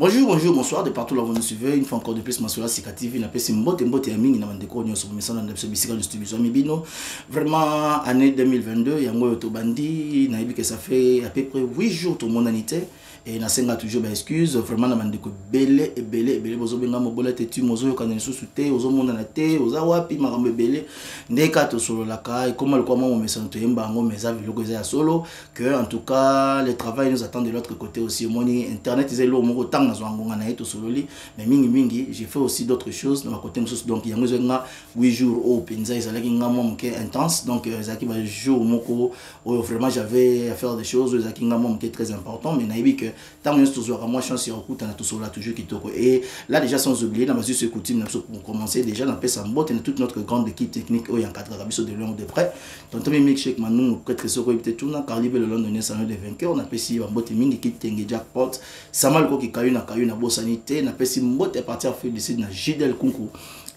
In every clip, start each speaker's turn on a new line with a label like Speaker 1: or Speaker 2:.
Speaker 1: Bonjour, bonjour, bonsoir, de partout là où vous nous suivez. Une fois encore de plus, Massoula Sika TV, n'a pas si mbote et aming, n'a pas de quoi, nous sommes sur le bicycle de distribution Mibino. Vraiment, année 2022, il y a un autobandi, n'a que ça fait à peu près 8 jours tout le monde en était. Et n'a senga toujours des excuses. Vraiment, n'a pas de quoi belé et belé, bozo benga mobola tetu, mozo yokanel sous souté, ozo monde en été, oza wapi, marambe belé, ndeka to solo la kai, comme le quoi, mon message de Mbango, mes avis, le à solo, que en tout cas, le travail nous attend de l'autre côté aussi. Au monde, internet, ils ont le temps. Mais mingi j'ai fait aussi d'autres choses dans ma côté donc il y a 8 jours au Penza ils allaient intense donc zaki ba jour moko vraiment j'avais à faire des choses zaki ngam très important mais naïbi que tant que toujours moi chance sur écoute on a tout cela toujours qui toko et là déjà sans oublier dans ma juste coutume pour commencer déjà dans pesa mbote et toute notre grande équipe technique au encadre rabiso de loin de près donc même milkshake maintenant peut-être ce que tout na calibre le londonien salon des vainqueurs on appelle si mbote mini équipe tengue jackpot samal ko ki kayuna bosanité na pesi mbote à partir de ici na Gidel Kunku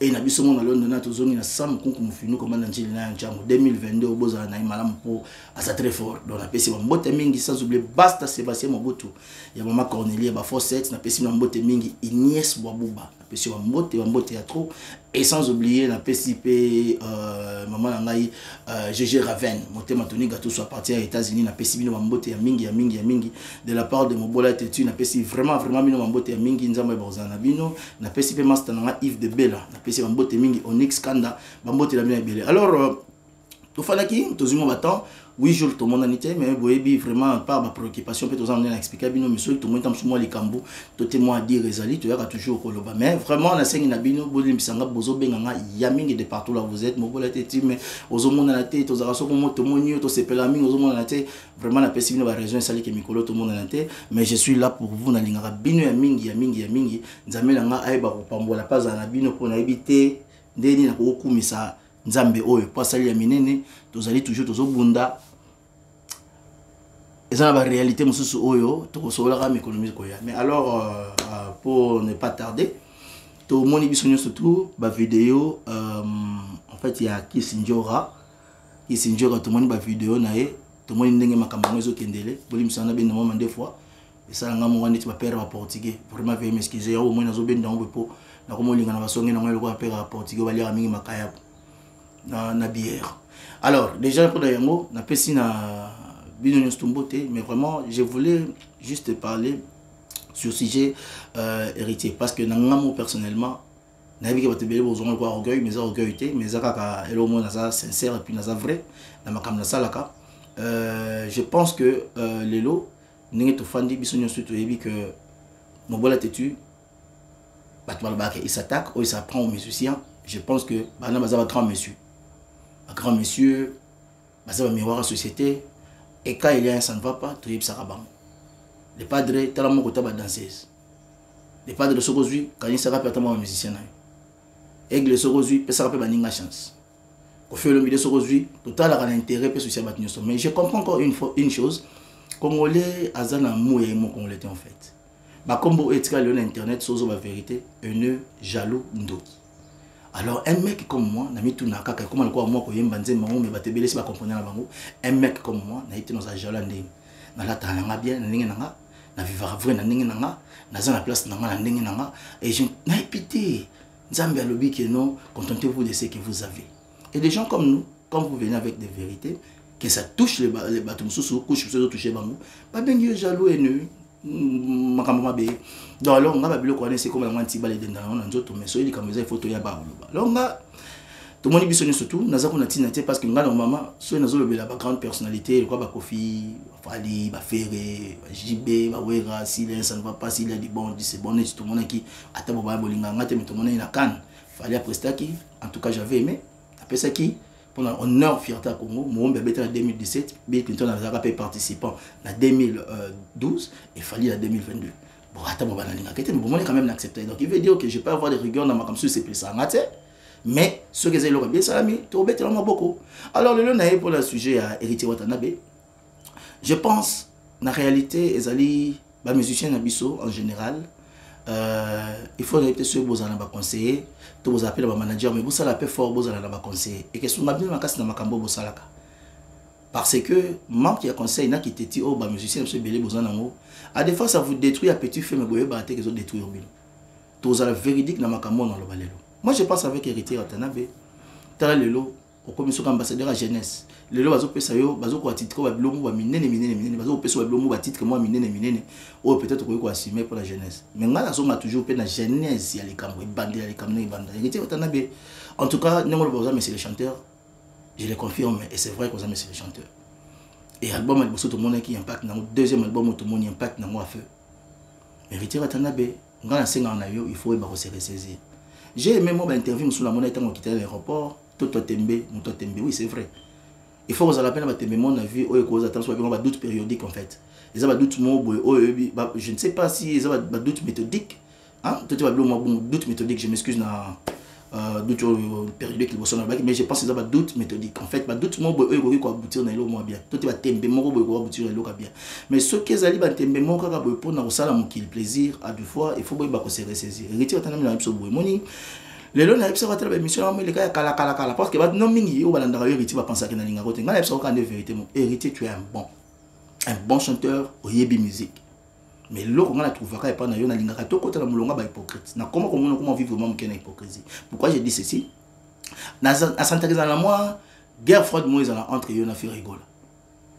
Speaker 1: et na biso mon alon na to zone na Sam Kunku mufinu comme na njili na njango 2022 oboza na imalamu po asa très fort donc na pesi mbote mingi sans oublier Basta Sébastien Mobutu ya mama Cornelia ba Fosset na pesi mbote mingi Ignace Boabuba na pesi mbote ya trop et sans oublier na pesi pe maman ngai GG Raven motema Tony Gato soit parti aux États-Unis na pesi bino mbote ya mingi de la part de Mobola Tetu na pesi vraiment bino mbote ya mingi nzamba bozana bino na pesi pe master na Yves de Bella na pesi mbote mingi Onyx Kanda mbote la bino belé alors tout falaki tozimo batant 8 jours tout le monde en était mais boyebi vraiment par ma préoccupation peut aux amener à expliquer bino monsieur tout le monde tam les cambo tout témoin à dire Rezali tu verras toujours koloba mais vraiment na sengi na bino bolim bisanga bozo benganga yamingi de partout là vous êtes Mobola Tetu mais aux monde na tête aux araso comme tout monio to sepela mingi aux monde na tête vraiment na pesi bino ba région sali ke mikolo tout le monde na tête mais je suis là pour vous na lingara bino ya mingi nzambe nga aiba ko pambola pas na bino pour na ebité ndeni na ko kumisa nzambe oyo pas sali ya minene tozali toujours tozobunda eza la réalité mususu oyo tokosobola ka économie koya mais alors pour ne pas tarder to moni bisonyo surtout ba vidéo en fait il y a Kisinjora to moni ba vidéo na ye to moni ndenge makambo ezo kendele boli misana ben moment des fois et ça nga mo wandi ba père ba portugais vraiment veuillez m'excuser au moins nazo ben ndambo po na ko molinga na basongi na ngelo ko père ba portugais bali mingi makaya na bière. Alors déjà pour yango na pesi na bino stumbote mais vraiment je voulais juste parler sur sujet héritier parce que nangamo personnellement na bi ke batebele bozonga ko orgueil mais orgueillité mais zakaka elo mo na ça sincère et puis na ça vrai na makam na salaka je pense que lelo ninge to fandi biso nyonso to yebi que Mobola Tetu batwala ba il s'attaque ou il s'apprend aux musiciens je pense que bana bazaba grand monsieur, ça va miroir à la société, et quand il y a un ça ne va pas, tu es sarabang. Les padres, tu as la mokota danseuse. Les padres de Sorozui, quand il sera pertement musicien. Et les Sorozui, ça va pas une chance. Au fait le milieu de Sorozui, total a l'intérêt pour ce mais je comprends encore une chose, Congolais, Azana Mouya et mon Congolais en fait. Bah comme vous êtes l'internet, sozo la vérité, un jaloux ndoki. Alors un mec comme moi, na mitu na kaka comme alikuwa moi ko yemba nzemba ngo me batebele si ba comprendre na bango, un mec comme moi na été dans sa jalande. Na la tana nga bien na ndenge nanga, na vivre vrai na ndenge nanga, na za na place na nga na ndenge nanga et je na épité. Nzambe alobi que non, contentez-vous de ce que vous avez. Et des gens comme nous, quand vous venez avec des vérités, que ça touche les bateaux sous couche sur toucher bango, pas bien jaloux et nul. Makambo be donc alors nga ba biloko wana c'est comme la manti balé dans on nzoto mais soyez comme ça photo ya ba alors nga tout moni bisoni surtout naza ko na tina parce que nga na maman so nazo le la grande personnalité quoi ba Kofi Fali ba Ferré ba JB ba Wera si ça ne va pas s'il a dit bon c'est bon et tout le monde qui atabo ba bolinga ngate mais tout le monde ina kan fallait après qui en tout cas j'avais aimé après ça qui pendant honneur fierté à Congo, mon bébé en 2017, Bill Clinton avait rappelé participant en 2012 et Fali en 2022. Bon, attends, bon, mais bon, on est quand même accepté. Donc il veut dire que je peux avoir des rigueurs dans ma comme c'est plus ça, mais ce que j'ai bien salami, tout bête là beaucoup. Alors le long pour le sujet à héritier Watanabe, je pense, en réalité, les alliés, les musiciens nabiso en général. Il faut être sûr que vous allez conseiller, vous appelez le manager, mais vous allez faire fort, vous allez conseiller. Et que si vous avez un casse dans ma cambo, vous allez. Parce que, membre qui a conseil, n'a qui te dit, oh, bah, musicien, monsieur Belé, besoin d'amour. À des fois, ça vous détruit à petit feu, mais vous avez que vous détruire au bilo. Tout ça, la véridique, n'a pas dans le balelo. Moi, je pense avec héritier à Tanabe. Tala lelo, au commission ambassadeur à jeunesse. Lelo, bazo pesayo, bazo quoi titre, ba blomo, ba minene, bazo peso, ba blomo, ba titre, moi, minene. Oh, peut-être qu'on peut assumer pour la jeunesse. Mais là, la zone a toujours fait la jeunesse, il y a les camerounais, bandés, les camerounais, bandés. Héritier à Tanabe. En tout cas, nous, mais c'est les chanteurs. Je le confirme, et c'est vrai que vous avez les chanteurs. Et l'album, tout le monde qui impact, deuxième album, tout le monde impact dans moi feu. Mais Héritier Watanabe, quand on a il faut se ressaisir. J'ai aimé mon interview sur la monnaie quand on quittait l'aéroport, tout tembe, oui c'est vrai. Il faut que vous ayez la peine de tembe, mon avis, ou que vous attention à doute périodique en fait. Ils ont doute je ne sais pas si ils ont doute méthodique. Hein, tout doute méthodique, je m'excuse dans doute périodique mais je pense qu'ils ont un doute méthodique en fait doute moi boy ko aboutir na lo bien tout va tembe moko boy ko aboutir na lo bien mais ce qui ezali ba tembe moko ka boy pour na sala mon plaisir à deux fois il faut boy ba ko se ressaisir héritier tanami na biso boy moni lelo na biso batala ba émission na mais le kala parce que ba no mingi o balanda yo héritier ba penser que na linga ko tenga na biso ka de vérité mon héritier tu es un bon chanteur au yebi musique. Mais l'autre, on a trouvé qu'il n'y a pas de l'ingaka, tout côté de la hypocrite. Comment vivre vraiment une hypocrisie? Pourquoi j'ai dit ceci? À s'intéresser à moi, guerre froide, moi, ils ont entre eux, on a fait rigoler.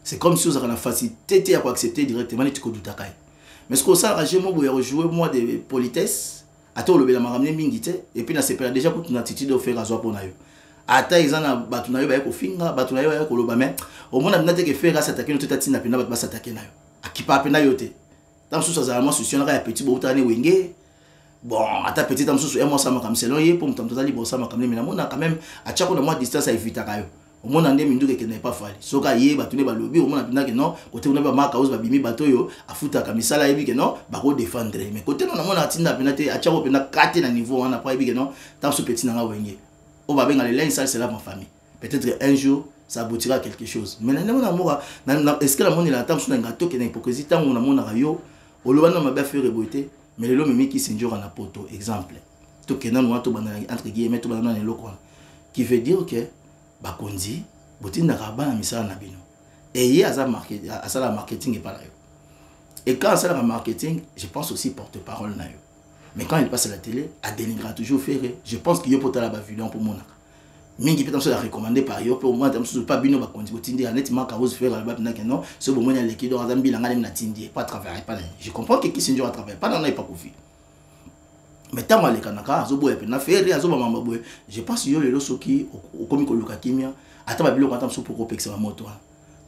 Speaker 1: C'est comme si vous avez la facilité à accepter directement les trucs du Takai. Mais ce que ça a joué, moi, jouer moi de politesse, à tout le monde m'a ramené mingité, et puis, c'est déjà pour une attitude de faire à soi pour nous. Ata izana batunayo ba ko finga batunayo ba ko loba mais au moins na te que faire s'attaquer notre tati na pena ba s'attaquer nayo. Akipa pena yote. Dans ce sens, je suis un petit peu wenge. Bon, à ta petite, je suis un peu comme selon ye pour me tenter de bosser ma caméra. Mais on a quand même à chaque fois distance à éviter à caillou. Au moins, on a des minutes qui n'est pas fallu. Ce cas y est, batourné par lobby. Au moins, on a dit non. Côté on a pas marqué cause babimi bateau yo. À foutre à camisa là, et que non, bako défendre. Mais côté on a mon atina penate à chaque fois on a 4 na niveau on a pas et que non. Dans ce petit na wenge. On va bien aller là, ça c'est là ma famille. Peut-être un jour. Ça aboutira à quelque chose. Mais est-ce que la monde est là, sur un gâteau qui est hypocrisie, tant on a mon radio, au loin de ma belle fait reboter, mais le l'homme qui s'injure en apoto, exemple. Tout qui est dans entre guillemets, tout banana et l'autre, qui veut dire que, Bakondi, Botin n'a pas mis ça en abino. Et il y a ça la marketing et pas là. Et quand ça la marketing, je pense aussi porte-parole. Mais quand il passe à la télé, à dénigrer toujours faire, je pense qu'il y a peut-être la vidéo pour mon mingi peut-être la recommander par yo pour moi pas bino ba continuer honnêtement quand vous faire la na non ce bon moyen l'équipe de Razambi la ngane na tindi pas travailler pas je comprends que qui s'injure à travailler pas dans pas confi mais tant mal kanaka zo boye na faire azo ba mama boye je pense yo le soki au komi ko luka kimia ata ba bilo quand so pour copex ma moto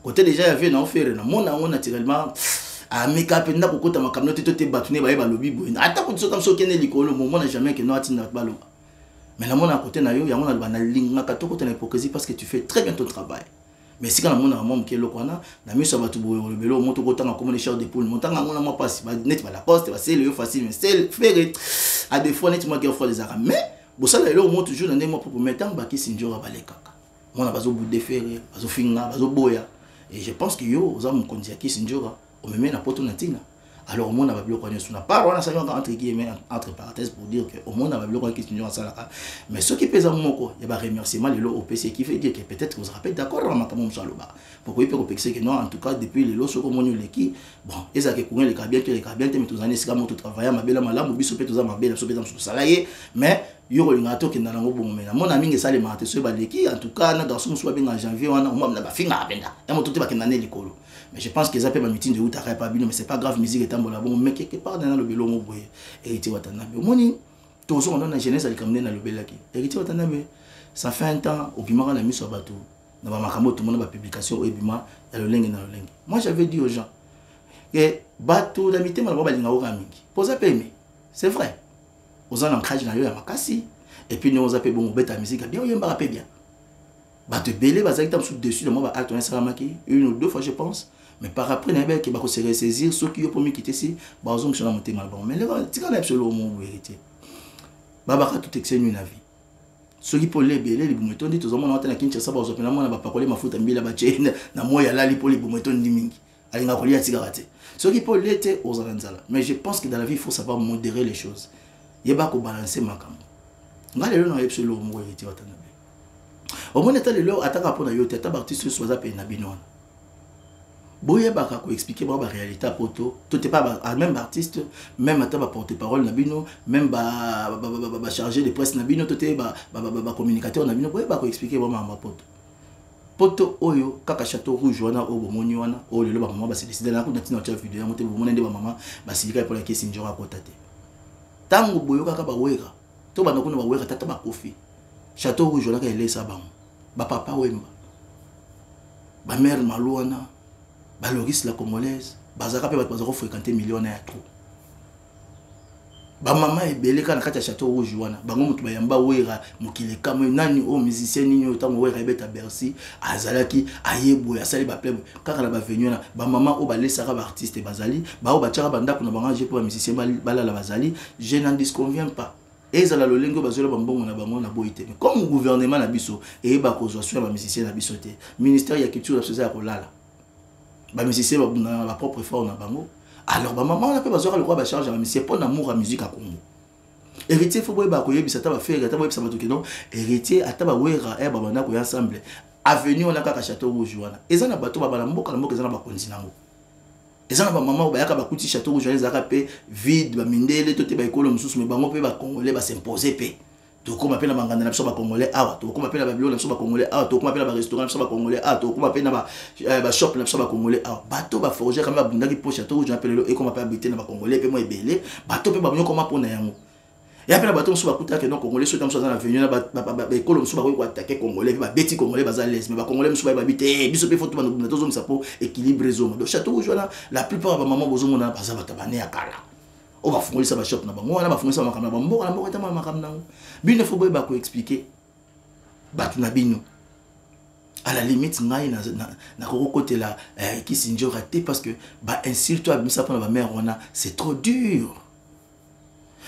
Speaker 1: côté déjà y avait na faire na mona on naturellement a make-up na ko kota makamno te batune ba ba lobby boye ata ko so comme so kene likolo moment na jamais que no atina ba lo. Mais la monde à côté, il y a une hypocrisie parce que tu fais très bien ton travail. Mais si quand la monde a un monde qui est là, la mieux ça va tout bouger le vélo, monte au temps comme les chars de poule, montant à mon amour passe, net la poste, c'est le facile, mais c'est faire à des fois nettement qu'il faut des arabes. Mais bon ça là, on monte toujours dans des mois pour mettre en bas qui s'injure à balai kaka. On a besoin de faire, besoin finga, besoin boya. Et je pense que yo, aux hommes qu'on dit qui s'injure, on me met la pote natina. Alors au monde a bloqué sur la parole, on a entre guillemets entre parenthèses pour dire que au monde a bloqué qui à ça. Mais ce qui pèse à mon corps, il y a un remerciement de l'OPC qui fait dire que peut-être que vous rappelez d'accord avec ma camarade sur le bas. Pourquoi il peut penser que non, en tout cas depuis les lots sur comment nous l'équipe, bon, ils ont couvert les cabiens, mais tous les années c'est comme tout travail, ma belle malade, mon bisou peut tous ma belle, sur salarié, mais il y a un gâteau qui est dans le bon mais mon ami ça les matin sur l'équipe, en tout cas dans garçon soit bien en janvier, on a un fin à peine, et mon tout est pas qu'il n'année l'école. Mais je pense qu'ils appellent ma meeting de route à pas bien, mais c'est pas grave, musique est en bon, mais quelque part dans le bélo, mon boy, héritier Watanabe. Moni, tout ça, on a une jeunesse à l'école dans le bélaki. Héritier Watanabe, ça fait un temps, au Bima, on a mis sur bateau. Dans ma camo, tout le monde a publication, au Bima, il y a le lingue dans le lingue. Moi, j'avais dit aux gens, que bateau d'amitié, on va aller au Ramingi. Pour ça, payer. C'est vrai. Aux gens, l'ancrage dans le Yamakasi. Et puis, nous, on appelle bon, bête à musique, bien, on y a un bien. Bateau belé, bah, ça a été dessus, moi, bah, une ou deux fois, je pense. Mais par après, il y a qui va se ressaisir, ceux qui ont promis quitter ici, ils ont monté mal. Mais les gars, c'est quand même absolument vérité. Babaka tout excès une vie. Ceux qui peuvent les bêler, les boumetons, dit, tout le monde a été Kinshasa, ils ont appelé moi, pas parler ma faute, la bâche, na moi, il y a là, les boumetons, dit, allez, on a cigarette. Ceux qui peuvent l'été aux Alanzala. Mais je pense que dans la vie, il faut savoir modérer les choses. Il n'y a pas qu'à balancer ma cam. On a les gens qui ont absolument vérité. Au moins, il y a des gens qui ont été artistes sur les apps et Nabino. boye baka ko expliquer ba réalité poto tout est pas même artiste même ata ba porte-parole na bino même ba chargé de presse na bino tout est ba communicateur na bino boye ba ko expliquer ba mama poto oyo kaka château rouge wana o bomoni wana o lelo ba mama ba se décider na ko natina cha vidéo ya mote bomoni nde ba mama ba silika pour la kesi njora ko tate tango boyo kaka ba wera to ba nakuna ba wera tata ba kofi château rouge wana ka elesa bango ba papa wemba ba mère malouana ba Loris la congolaise bazaka pe bazako fréquenter millionnaire trop ba mama ebele kana kati ya château rouge wana bango mutu bayamba wera mukile kama nani o musicien nini otango wera ebeta Bercy azalaki ayebo ya sali ba plebe kaka na ba venue na ba mama o balesaka ba artiste bazali ba o bachaka banda kuna banga je pour musicien balala bazali je n'en disconviens pas ezala lolengo bazola bambongo na bango na boité mais comme gouvernement na biso et ba kozwa sur ba musicien na biso te ministère ya culture na société ya kolala ba musicien ba na propre effort na bango alors ba maman on a pas besoin le roi ba charge ba musicien pour amour à musique à Congo héritier faut boye ba ko yebisa ta ba faire ta boye bisa matoke non héritier ata ba wera ba bana ko ensemble avenue on a ka château rouge wana ezana bato ba bala mboka na mboka ezana ba konzi nango ezana ba maman ba yaka ba kuti château rouge wana ezaka pe vide ba mindele to te ba ekolo mususu me bango pe ba congolais ba s'imposer pe to ko mapena banganda na biso ba congolais awa to ko mapena ba bilo na biso ba congolais awa to ko mapena ba restaurant na biso ba congolais awa to ko mapena ba shop na biso ba congolais awa bato ba forger kama ba bundaki po château rouge appelé et ko mapena habiter na ba congolais pe mo ebele bato pe ba bonyo ko mapona yango ya pena bato musu ba kuta ke non congolais so tam so na venir na ba ekolo musu ba ko attaquer congolais pe ba beti congolais ba za l'aise mais ba congolais musu ba habiter biso pe faut to ba to zo msapo équilibre zone donc château rouge la plupart ba maman bozo mona ba za ba tabane ya kala on va fondre ça va shop na bango wana ba fondre ça ba kamna ba mboka na mboka tama makamna bino faut boye ba ko expliquer batu na bino à la limite ngai na ko côté là qui sinjo raté parce que ba insulte à bisa pour ba mère wana c'est trop dur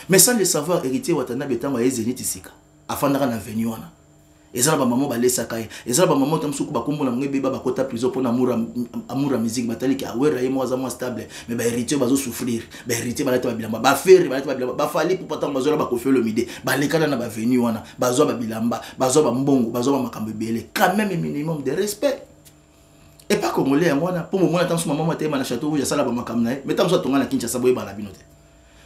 Speaker 1: mais sans le savoir héritier watana betanga ezeni tisika afandaka na venue wana ezala ba maman ba lesa kai ezala ba maman tamsuku ba kombo na ngebe ba kota prison pour amour musique batali ki awera ye moza mo stable mais ba héritier bazo souffrir ba héritier ba lata ba bilamba ba faire ba lata ba bilamba ba fali pour patang bazo la ba kofio le midi ba lekala na ba venue wana bazo ba bilamba bazo ba mbongo bazo ba makambe belé quand même un minimum de respect et pas congolais wana pour mo mona tamsu maman matema na château rouge sala ba makamna mais tamsu tonga na Kinshasa boye ba la binote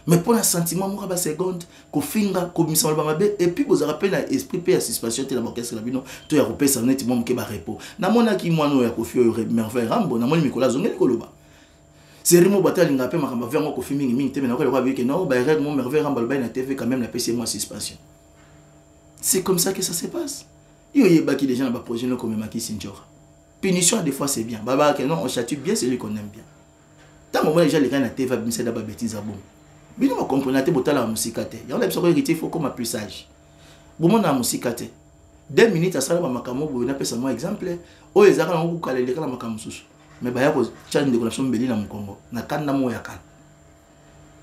Speaker 1: mais pour un sentiment moi ba seconde ko finga ko misama ba mabe et puis vous rappelez na esprit pe ya suspension te na orchestre la bino to ya kopesa net mo mke ba repos na mona ki mwana ya kofio merveille rambo na moni Nicolas Zongeli koloba Serimo batali ngapé makamba vers moi ko filming mingi te mais na ko ba que non ba règle mon merveille rambo ba na TV quand même la PC moi suspension c'est comme ça que ça se passe yo yebaki déjà na ba projet no comme Maki Sinjora punition des fois c'est bien baba que non on châtie bien celui qu'on aime bien tant moment déjà les gars na TV ba bimisa da ba bêtise à bon bino ma comprenez te botala musika te ya on a besoin héritier faut comme plus sage bon na musika te 2 minutes à sala ba makamo bo na pesa moi exemple o ezaka na ko kalele kala makamo susu mais ba ya ko change de connexion mbeli na Congo na kanda mo ya kala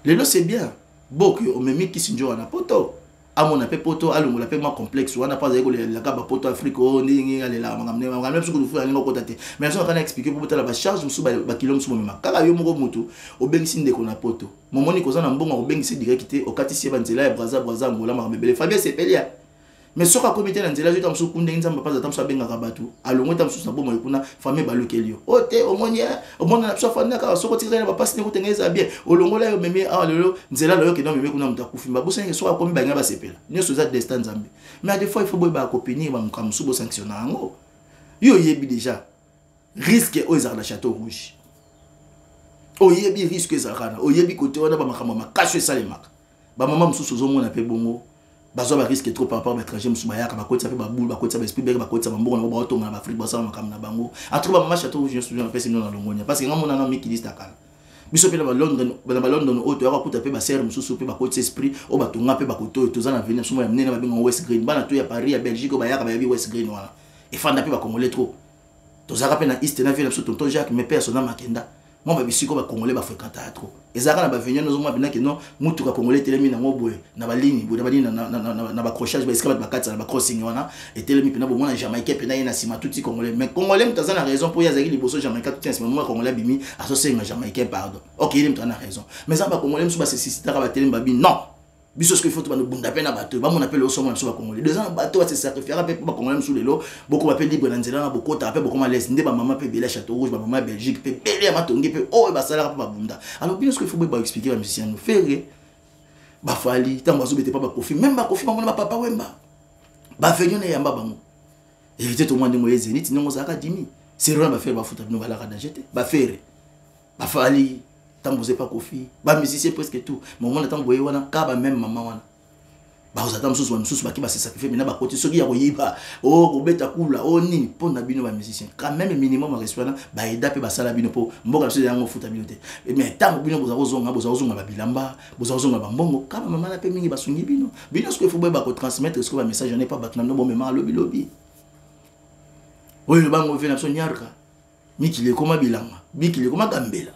Speaker 1: lelo c'est bien beaucoup o memi ki sinjo na poto amona pe poto alongola pe ma complexe wana pas eko la ka ba poto Afrique o ndingi alela makamne suku dufu ngo ko tate mais ça kana expliquer pour botala ba charge musu ba kilo musu mema kaka yo moko mutu obengisi ndeko na poto momoni ko zana mbongo obengisi direct te okatisi ba nzela ya braza ngola makambe Fabien Sepelia mais soka comité na nzela zo musu kunde nzamba pas atamsu benga kabatu alongo tamsu na bomo ikuna famille balukelio ote omona na so fana ka soko tira ba passe ne ko tengeza bien olongola yo meme a lelo nzela lo ke no meme kuna mutakufimba bosa nge soka komi banga ba sepela nyoso za destin nzambe mais des fois il faut boy ba copiner ba mukamsu bo sanctionner ngo yo yebi déjà risque o ezar la château rouge o yebi risque ezarana o yebi côté wana ba makama makasho salemaka ba mama mususu zo mona pe bongo bazo ba risque trop par rapport à l'étranger musubaya ka bakotsa pe ba boule bakotsa ba esprit ba bakotsa ba mbongo na ba otonga na Afrique basala makam na bango entre ba mama château rouge je na pesi na longonya parce que ngamona na miki lista kala biso pe na ba London auto ya kuta pe ba serre mususu pe bakotsa esprit o batonga pe bakoto to za na venir sumo ya mnene ba benga West Green bana to ya Paris ya Belgique ba ya ka ba ya West Green wana e fanda pe ba congolais trop to za ka pe na East na ville so tonton Jacques me père sona makenda moi ba bisiko ba congolais ba fréquenter trop ezaka na ba venir nous moi bina que non mutu ka congolais telemi na ngobwe na ba ligne bo na ba ligne na ba crochage ba escalade ba katsa na ba crossing wana et telemi pena bo mona jamaïcain pena ina sima tuti congolais mais congolais mtaza na raison pour yazaki liboso jamaïcain tuti sima moi congolais bimi aso senga jamaïcain pardon OK il mtana raison mais ça ba congolais msu ba se sisita ka ba telemi ba bi non biso ce qu'il faut nous bunda pe na bateau ba mon appelle au sommet sur congolais 2 ans bateau se sacrifier pe ba congolais sous lelo beaucoup appelle libre na nzela na beaucoup ta pe beaucoup malaise ndé ba maman pe bela château rouge ba maman Belgique pe bela matongi pe oh ba sala pa bunda alors bien ce qu'il faut ba expliquer à musicien nous faire ba fali tant bazo bete pas ba kofi même ba kofi ba mona papa wemba ba fenyo na yamba bango éviter tout monde moye zénith non zaka dimi c'est rien ba faire ba futa no bala ka danger ba faire ba fali tant vous pas kofi ba musicien presque tout moment tant boye wana ka ba même maman wana ba vous attend sous ba ki ba se sacrifier mais na ba côté soki ya koyiba oh ko beta kula oh nini pour na bino ba musicien quand même minimum ba restaurant ba eda pe ba sala bino po mboka so yango futa bino te mais tant bino boza ozonga ba bilamba boza ozonga ba mbongo ka ba maman na pe mingi ba sungi bino ce que faut ba ko transmettre ce que ba message n'est pas ba na bon mais lobby lobby oui le bango fait na so nyarka mikile koma bilanga mikile koma gambela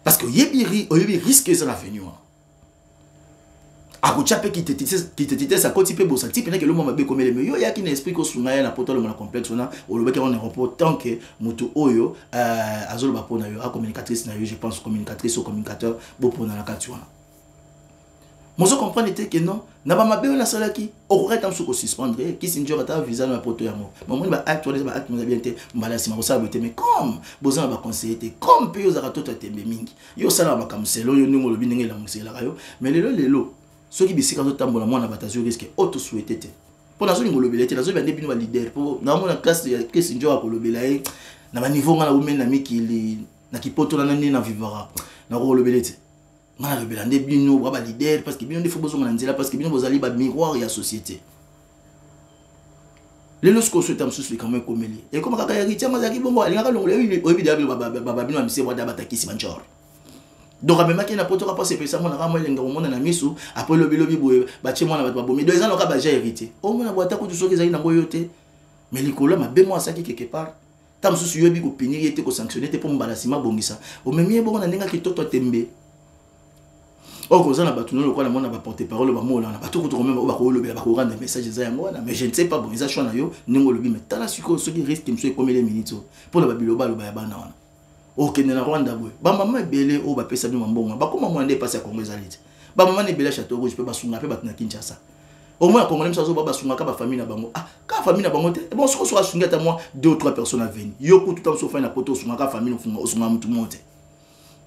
Speaker 1: parce que yebi risque ça la venue a ko chape qui te tite ça côté pe bossa type na que le moment be comme le yo ya qui n'explique ko sunga ya na poto le complexe na o le beke on aéroport tant que mutu oyo azolo ba pona yo a communicatrice na yo je pense communicatrice ou communicateur bo pona la katuana moi je comprends que non na ba mabe na sala ki o ko reta msuko suspendre qui sinjora ta visa na poto ya mo moi ba actualiser ba acte nous bien te mbala sima ko sa bote mais comme besoin ba conseiller comme pe yo za toto tembe mingi yo sala ba kamselo yo ningo lobi ndenge la musela kayo mais lelo ceux qui bisika zo tambola mwana batazio risque auto souhaité te pour nazo ningo lobelete nazo bande bino ba leader pour na mona classe ya kesi njora ko lobela e na ba niveau ngana women na mikili na kipoto na nani na vivara na ko lobelete ngana lobela nde bino ba leader parce que bino ndefo bozo ngana nzela parce que bino bozali ba miroir ya société les lorsqu'on souhaite am sous quand même comme lui et comme kaka ya ritia mazaki bongo alinga ka longole oyebi dabilo ba bino amisi wa daba takisi banjor donc même qui na poto ka passer pesa mona ka mo lenga mo na misu après lobi boye ba che mona ba bomi 2 ans ka ba ja hérité o mona boata ko tusoki zali na boyote mais likolo ma be moi ça qui quelque part tam susu yobi ko punir était ko sanctionner te pour mbalasima bongisa o même bongo na ninga ki toto tembe o ko zana batu no ko na mona ba porter parole ba mola na batu ko to même ba ko lobi ba ko rendre message za yango na mais je ne sais pas bongisa chona yo ningo lobi mais tala siko so qui risque me comme les minutes pour la biloba lo ba bana wana ok na Rwanda boy ba maman belé o ba pesa bino mbongo ba koma mwande passe ya Congo ezalite ba maman ne belé château rouge pe ba sunga pe ba na Kinshasa au moins Congolais ça zo ba sunga ka ba famille na bango ah ka famille na bango te bon so so sunga ta moi 2 ou 3 personnes à venir yo ko tout temps so fa na poto sunga ka famille no sunga mutu monte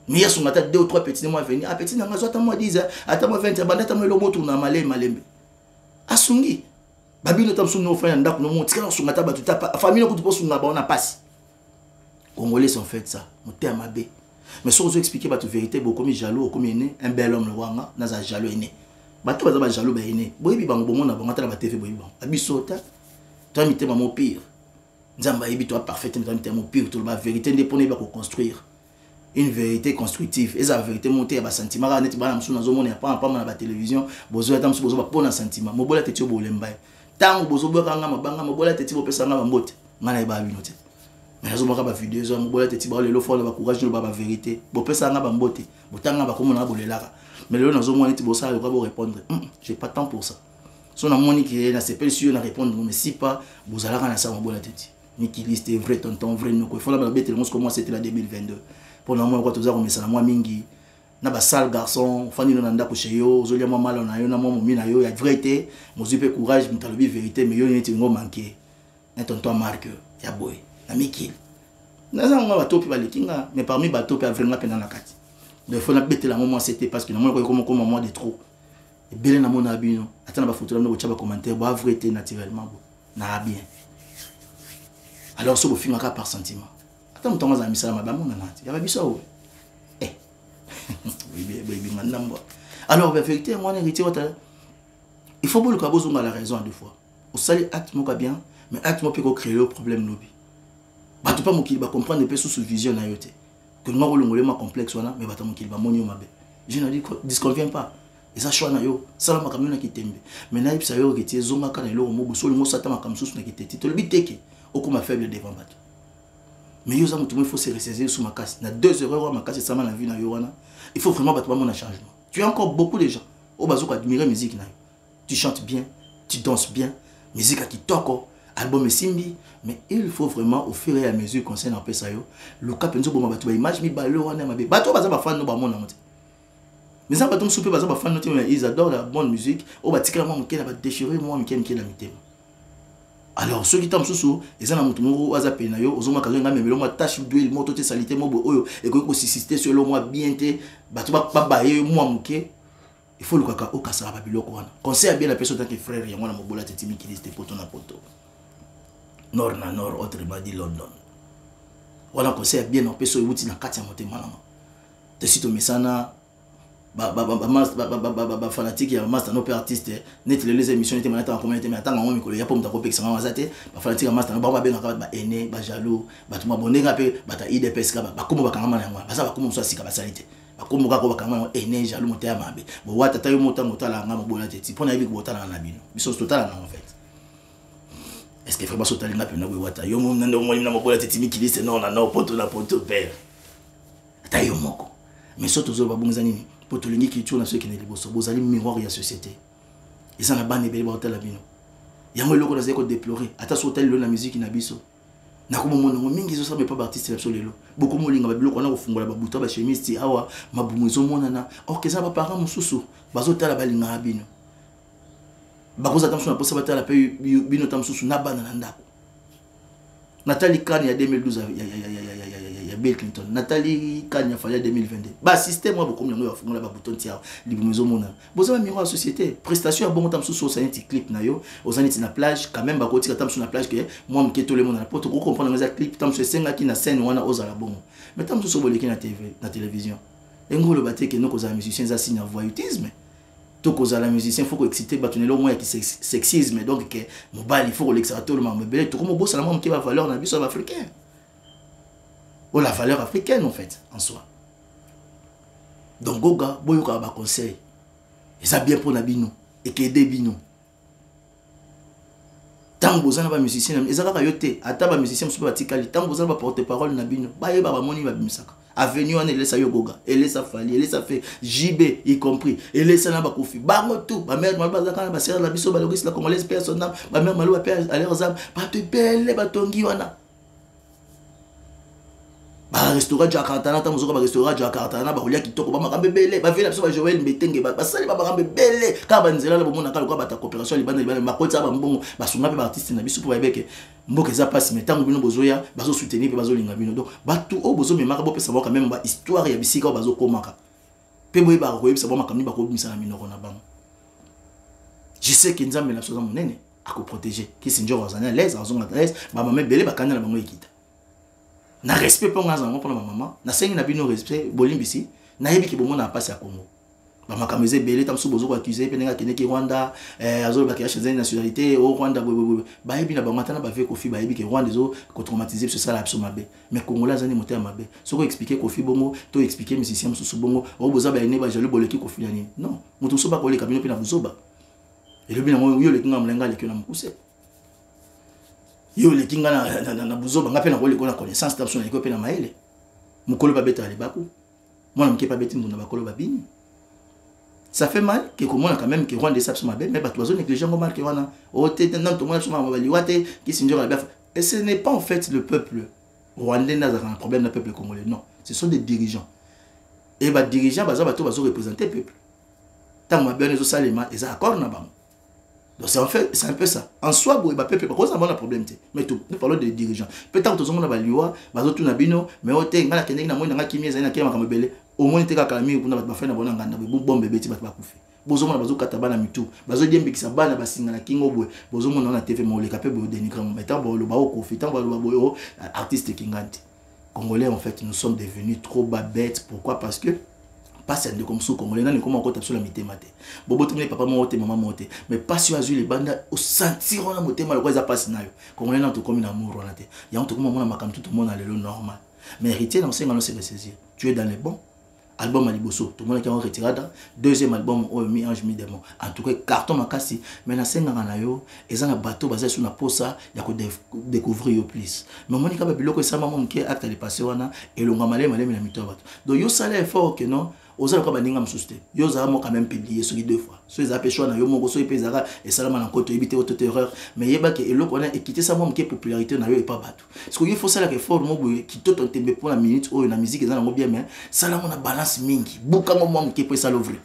Speaker 1: mais ya sunga ta 2 ou 3 petits mois à venir ah petit na ngazo ta moi 10 ata moi 20 banda ta moi lo motu na malembe asungi babino tam sunga fa na ndako no monte ka sunga ta ba tout ta famille ko tout sunga ba on a passe Congolais sont fait ça, mon terme abé. Mais si on veut expliquer votre vérité, beaucoup de jaloux, comme il est un bel homme le wanga, n'a pas jaloux né. Bato bazaba jaloux ba né. Boyebi bango bomo na bango tala ba TV boyebi bango. Abisota. Toi mi te mon pire. Nzamba yebi toi parfaitement toi mi te mon pire, tout la vérité ndepone ba ko construire. Une vérité constructive. Et la vérité monter à ba sentiment ra net ba na msu na zo mona pa na ba télévision, bozo ta msu bozo ba pona sentiment. Mobola teti obolemba. Tango bozo boka nga mabanga mobola teti bo pesa nga mbote. Ngana ba binote. Mais je vois pas vidéo zo mobola teti ba le fort ba courage ba vérité bo pesa nga ba mbote botanga ba komona bolela mais le nazo moni ti bosa ba répondre j'ai pas temps pour ça so na moni qui na sepel sur na répondre mais si pas bozala kana sa mobola teti ni qui liste vrai tonton vrai no ko faut la ba bête le comment c'était la 2022 pour na moi quoi toza ko mesala moi mingi na ba sale garçon fani no nanda ko chez yo zo lia moi mal na yo na moi mi na yo ya vérité mo zipe courage mtalobi vérité mais yo ni ti ngo manquer un tonton marque ya boy Mikil. Nous avons un top mais parmi les top vraiment pendant la carte. Il faut la bête la moment c'était parce que nous avons comme moment de trop. Et bien na mon abino. Attends la photo là nous va commentaire ba vérité naturellement na bien. Alors ce film par sentiment. Attends ton ami ça ma ba mon nati. Ya ba biso. Eh. Oui manambo. Alors la vérité moi héritier il faut pas le cabozo la raison à deux fois. Au sali acte mo bien mais acte mo peut créer le problème lobby. Bato pas mokili ba comprendre pe sous vision na yote que moi le ma complexe wana mais bato mokili ba monio mabe je ne dis disconvient pas et ça choix na yo sala makamyo na kitembe mais na ipsa yo retier zonga kana lo mo bosolo mo sata makamsusu na kiteti to le biteke okuma faible devant bato mais yo za mutu il faut se ressaisir sous ma casse na 2 erreurs ma casse ça na vie na yo wana il faut vraiment bato ba mona changement tu as encore beaucoup de gens au bazo admirer musique na yo tu chantes bien tu danses bien musique qui toko album simbi mais il faut vraiment au fur et à mesure qu'on s'en appelle ça yo le cap nzo boma batu ba image mi ba lo wana mabe bato baza ba fan no ba mona mote Mais ça, bateau souper, ils adorent la bonne musique. Oh, bah, tika moi, mouké, va déchirer moi, mouké, la mitema. Alors, ceux qui t'ont sous, ils ont un mouton, à zapé, nayo, aux hommes, quand même, moi, tâche d'huile, moto, salité, moi, oyo, et que aussi, si selon moi, bien, bah, tu vas pas bailler, moi, mouké. Il faut le caca, au casse à Babylone. Conseil bien la personne tant que frère, il y a un mobola, t'es timide, qui dit, c'était poteau na poteau. Nord na nord, autrement dit London. Voilà, conseil bien, on peut se outil na 4 moté malama. Te site au mesana. Fanatique ya master no artiste net les émissions étaient maintenant en communauté mais attends on mikolo ya pomta ko pekisa ma zate ba fanatique master no ba benga ba ene ba jaloux ba tuma bonenga pe ba ta IDPS ka ba komo ba kanga mana ngwa ba sa ba komo so sika ba salite ba komo ka ko ba kanga ene jaloux motea mabe bo wata tayo mota la ngama bola teti pona yebi ko botala na bino biso total na en fait est-ce que vraiment so talinga pe na bo wata yo mo nando mo na bola teti mikiliste non na poto na poto père tayo moko mais surtout zo ba bonza nini pour tout le monde qui tourne à ceux qui ne les bossent, vous allez miroir de la société. Et ça n'a pas de belle bataille la bino. Il y a un logo dans les déplorer. Attends, hôtel la musique qui n'habite. Na comme mon nom, mingi zo sabe pas artiste absolument. Beaucoup de gens ont on a refungola ba buta ba chemise ti awa mabumuzo monana. Or que ça va parents mususu. Bazo tala balinga bino. Ba koza tamsu na posa batala pe bino tamsusu na bana na ndako. Nathalie Kane il y a 2012 il y a Bill Clinton. Nathalie Kane il y a 2022. Bah système moi beaucoup mieux va fondre la bouton tia libre maison mona. Boza miroir société. Prestation à bon temps sous sur un petit clip na yo, aux années na plage quand même ba côté tam sur la plage que moi me tout le monde na porte ko comprendre les clip tam sur senga qui na scène wana aux ala bon. Mais tam sur boleki na TV, na télévision. Engolo baté que nous cause musiciens ça signe voyoutisme. Tout cause la musicien faut exciter batonner au moins qui sexisme donc que mobile il faut l'exciter tout le monde mais tout comme boss la même qui va valeur na biso africain. Ou la valeur africaine en fait en soi. Donc goga boyoka ba conseil. Et ça bien pour na bino et que aider bino. Tant bozana ba musicien ezaka yote ata ba musicien so ba tikali tant bozana ba porte-parole na bino ba yeba ba moni ba bimisaka. Avenue on laisse yo goga et laisse fali laisse fait JB y compris et laisse na ba kofi bango tout ba mère mal bazaka na ba sœur la biso ba logis la congolaise personne ba mère malu ba père à leurs âmes ba te belle ba tongi wana ba restaurant Jakarta na tamuzo ba restaurant Jakarta na ba kolia kitoko ba makambe bele ba vela biso ba Joël Mbetenge ba sali ba makambe bele ka ba nzela la bomona kala ko ba ta coopération libanda libanda ba kotsa ba mbongo ba sunga pe ba artiste na biso pour ba beke mboke za passe mais tango bino bozoya bazo soutenir pe bazo linga bino donc ba tout o bozo me maka bo pe savoir quand même ba histoire ya bisika bazo komaka pe boye ba ko yebisa ba makamni ba ko bimisa na minoko na bango je sais que nzambe na soza monene a ko protéger ki sinjo wazana l'aise azonga l'aise ba mame bele ba kanya na bango ekita na respect pour nga zango pour ma maman na sengi na bino respect bolimbisi na yebi ki bomo na passe ya Congo ba makameze belé tam sou bozo ko accuser pe nga kene ki Rwanda azolo ba ki changer nationalité au Rwanda ba yebi na ba matana ba fait Kofi ba yebi ki Rwanda zo ko traumatiser ce ça la absolument mabe mais Congolais zani moteur mabe so ko expliquer Kofi bongo to expliquer musicien sou bongo o boza ba ene ba jalo boleki Kofi yani non mutu so ba ko le kabino pe na buzoba et le bina mo yo le kinga mlenga le kina mukuse yo le kinga na buzoba ngape na ko le ko na connaissance tapso na ko pe na maele mukolo ba beta le baku mwana mke pa beti mbunda bakolo ba bini ça fait mal que comment quand même que Rwanda ça se mabe mais ba toizo négligent comme mal que wana o te non to mwana suma ba liwate qui sinjora ba et ce n'est pas en fait le peuple rwandais n'a un problème le peuple congolais non ce sont des dirigeants et ba dirigeants bazo représenter le peuple tant ma bien zo salema et ça accord na bango. Donc c'est en fait c'est un peu ça. En soi boy ba peuple parce qu'on a un problème mais tout nous parlons des dirigeants. Peut-être que tout le monde ba liwa bazo tout na bino mais o te ngala kende na moyo nga kimi za na kema kamebele au moins te ka kalami kuna ba fa na bona nganda bombe beti ba kufi. Bozo mona bazo kata bana mitu. Bazo diembikisa bana basinga na kingo boy. Bozo mona na TV mo le kapé boy dénigrer mais tant bo lo ba ko fi tant bo lo ba boy artiste kinganti. Congolais en fait nous sommes devenus trop bêtes. Pourquoi? Parce que pas c'est comme ça congolais n'a comment encore sur la mité maté bobo tumé papa monté maman monté mais pas sur azul les bandes au sentir on a monté mal quoi ça passe nayo congolais n'a tout comme une amour on a été il y a un tout comme on a makam tout le monde a le normal mais héritier dans 5 ans c'est saisir tu es dans les bons album Aliboso tout le monde qui a retiré deuxième album au mi ange mi démon en tout cas carton makasi mais na 5 ans na yo et ça na bateau basé sur na posa ya ko découvrir yo plus mais moni ka ba biloko ça maman qui acte les passé wana et longa malé na mito bato donc yo sala effort que non aux autres comme n'ingam souste yo za mo quand même publié sur 2 fois so ils appellent choix na yo moko so ipezaka et salama na koto éviter auto terreur mais yeba que eloko na équité ça moi qui popularité na yo et pas bateau parce que il faut ça la que fort mo qui tout on tembe pour la minute oh na musique za na bien mais salama na balance mingi buka mo mo qui peut ça l'ouvrir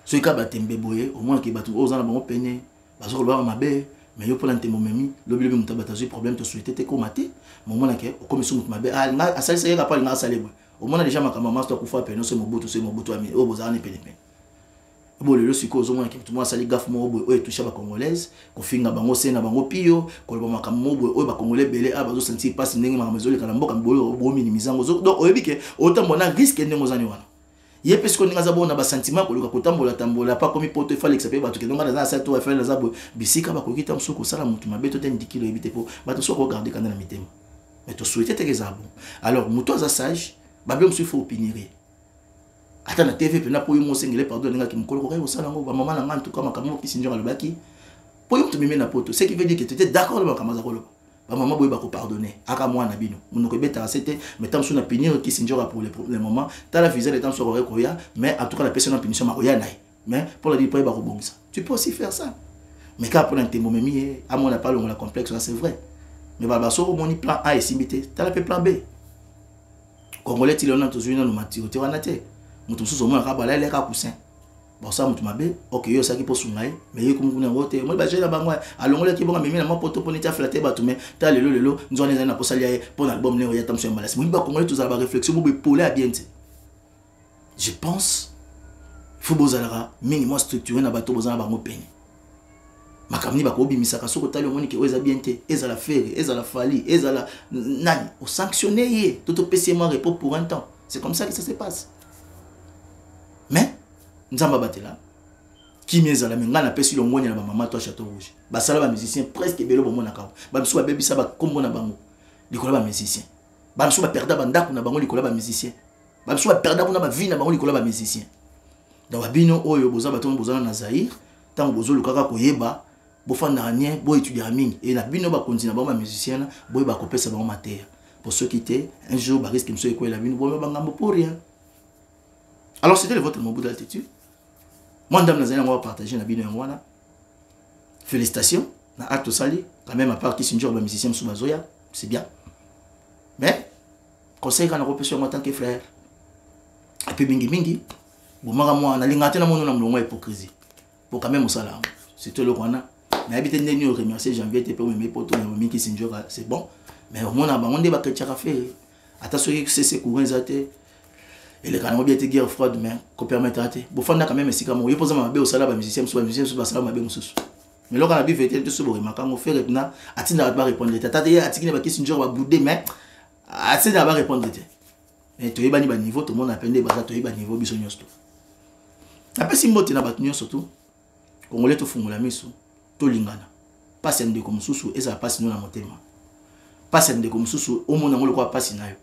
Speaker 1: so ka batembe boye au moins que batu aux za na bon peine bazo ba mabe mais yo pour l'entemo memi lobi lobi mutabata zo problème to souhaiter te komaté moment na ke comme so mutu mabe ah nga asali ça yaka pas nga asali au moins déjà ma master pour faire peine c'est Mobutu ami au bozani peine bon le siko zo mona ke tout moi sali gaffe mo boy o toucher ba congolaise ko finga bango sena bango pio ko ba makambo boy o ba congolais belé a bazo sentir passe ndenge ma maison le kala mboka boyo bo minimizango zo donc o yebike autant mona risque ndenge zani wana ye parce que ninga za bona ba sentiment ko luka ko tambola pas comme poto fallait que ça peut ba to ke ndonga za sa to faire za bo bisika ba ko kita msuko sala mutu mabeto te 10 kilo ebite po ba to so ko garder kana na mitema mais to souhaiter te que ça bon alors muto za sage ba bien il faut opinier ata na TV pe na po yo sengele pardon ninga ki mukolo ko kai osala ngo ba mama na nga en tout cas makambo ki sinjora le baki po yo mtumime na poto ce qui veut dire que tu étais d'accord le makamaza ko ba mama boy ba ko pardonner aka moi na bino munoko beta c'était mais tant sur na punir ki sinjora pour le moment ta la visa le temps sur ko ya mais en tout cas la personne en punition ma oya nai mais pour le dire pas ba ko bongisa tu peux aussi faire ça mais quand pour un témoin memi à mon pas le complexe là c'est vrai mais ba so moni plan A et simité ta la plan B Congolais ti lona tozuna no maturité wana te mutu mususu mo ka bala le ka kusin bon ça mutu mabe OK yo ça ki posu ngai mais yo kumukuna ngote mo ba jela bango alongole ki bonga mimi na mapoto poni ta flatter ba tume ta lelo nzone na posali ya pour album ne ya tamso mbalasi mo ba Congolais tozala ba réflexion mo be polé à bien je pense faut bozala minimum structuré na bato bozala bango peine makamni ba ko bimisaka soko tali omoni ke oza bien te ezala faire ezala fali ezala nani o sanctionner ye tout au PCM repos pour un temps c'est comme ça que ça se passe mais nzamba batela qui mezala menga na pesi longonya na ba mama to Château Rouge ba sala ba musicien presque belo bomona ka ba biso ba bebisa ba kombo na bango likola ba musicien ba biso ba perda ba ndako na bango likola ba musicien ba biso ba perda na ba vie na bango likola ba musicien dans babino oyo boza batongo bozana na Zaïre tant bozo lukaka koyeba bofanda rien bo étudier mingi et na bino ba continue ba musicien bo ba kopesa ba matière pour ceux qui étaient un jour ba risque monsieur ko la bino bo ba ngambo pour rien. Alors c'était le vote de Mobutu d'altitude. Moi ndam na zana on va partager na bino ngwana. Félicitations na acte sali quand même à part qui sinjor ba musicien sous bazoya, c'est bien. Mais conseil kana repession en tant que frère. Et puis mingi bon moi na lingate na mono na mlongo hypocrisie. Pour quand même osala. C'était le rwanda. Mais habité ndeni remercier janvier te pour mes potos na miki sinjora, c'est bon. Mais au moins na bangonde ba ketchaka fait. Ata soki c'est courant zate. Et les canaux bien te guerre froide mais qu'on permettre à te bon fanda quand même si comme il pose ma be au sala ba musicien sur sala ma be mususu mais là quand a bi vete tout ce bo makango faire na atina ba répondre tata ya atikine ba question genre ba bouder mais atina ba répondre te mais to yeba ni ba niveau tout le monde appelle ba to yeba niveau biso nyosto après si mbote na ba tunyo surtout congolais to fungula miso to lingana pas sende comme mususu eza passe no na motema pas sende comme mususu au monde ngolo kwa passe nayo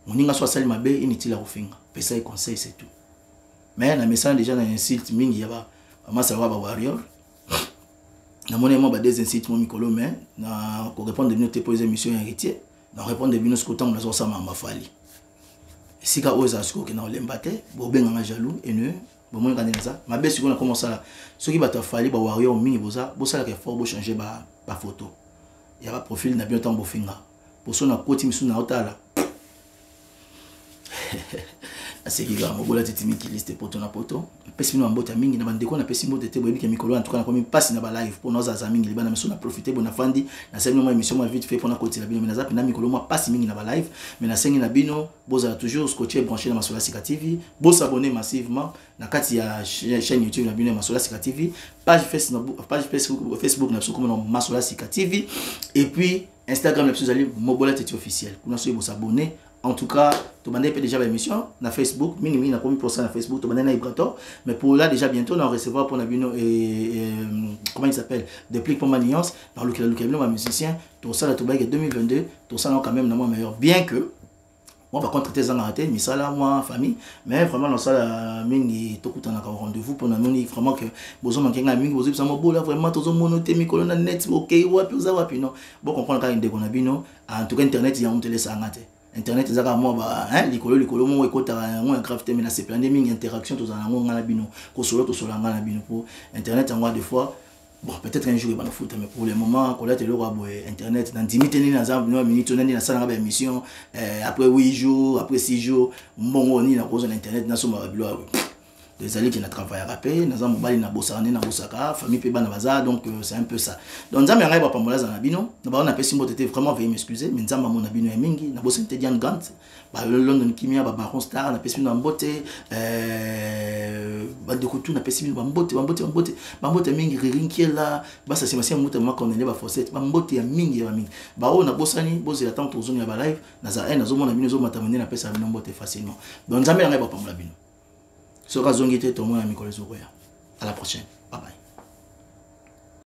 Speaker 1: moninga soit sali mabe inutile à kofinga pesa et conseil c'est tout mais na message déjà na insulte mingi ya ba masala ba warrior na monément ba des insultes mo mikolo mais na ko répondre de notre poser émission héritier na répondre de bino ce côté on a ça ma fali sika oza siko ke na olembate bo benga nga jaloux et ne bo mo ngana ça mabe siko na commencer là ce qui ba ta fali ba warrior mingi boza bo sala ke fort bo changer ba photo ya ba profil na bien temps bo finga pour son na koti misu na otala c'est qui va mobola tetimi qui liste poto na poto pesi no mbota mingi na bandeko na pesi mbote te boyebi ke mikolo en tout cas na komi passe na ba live pour nos amis ngi libana meso na profiter bona fandi na sengi mo émission ma vite fait pour na koti la bino mais na zap na mikolo mo passe mingi na ba live mais na sengi na bino boza toujours scotché branché na Masola Sika TV bo s'abonner massivement na kati ya chaîne YouTube na bino Masola Sika TV page Facebook na comme Masola Sika TV et puis Instagram na plus aller mobola tete officiel kuna so bo s'abonner. En tout cas, tu m'as déjà l'émission na Facebook, minimum na combien % na Facebook, tu m'as na Ibrator, mais pour là déjà bientôt on va recevoir pour la bino et comment il s'appelle, des plics pour ma nuance dans le cabinet ma musicien, tout ça là tout bail 2022, tout ça là quand même moi meilleur bien que moi par contre tes raté mais ça là moi famille mais vraiment dans ça là mingi to kutana ka rendez-vous pour na moni vraiment que bozo mankenga mingi bozo bisa mo bola vraiment tozo monoté mikolo na net OK wapi uza wapi non bon comprendre ka inde kona bino en tout cas internet ya on te laisse angate internet ezaka moi ba hein likolo mo ekota ngo gravité mais na se planer mingi interaction to za ngo ngala bino ko solo to solo ngala bino pour internet en des fois bon peut-être un jour il va nous foutre mais pour le moment quand là tu le internet dans 10 minutes na za minutes on na sala ba émission après 8 jours après 6 jours bon on ni na cause internet na so ma bilo des alliés qui na travaillé à rapper na za mobali na bosana na bosaka famille pe bana baza donc c'est un peu ça donc nzambe ngai ba pambola za na bino na ba on appelle simbo tete vraiment veuillez m'excuser mais nzamba mon abino ya mingi na bosa te Diane Gant ba London Kimia ba Baron Star na pesi na mbote ba de kutu na pesi ba mbote mingi ririnkiela ba ça c'est ma muta ma connaît ba fossette ba mbote ya mingi ba o na bosani boze la tante ozoni ya ba live na za na zo mona bino zo matamene na pesa na mbote facilement donc nzambe ngai ba pambola bino. Sera zongité, tout le monde a mis. À la prochaine. Bye bye.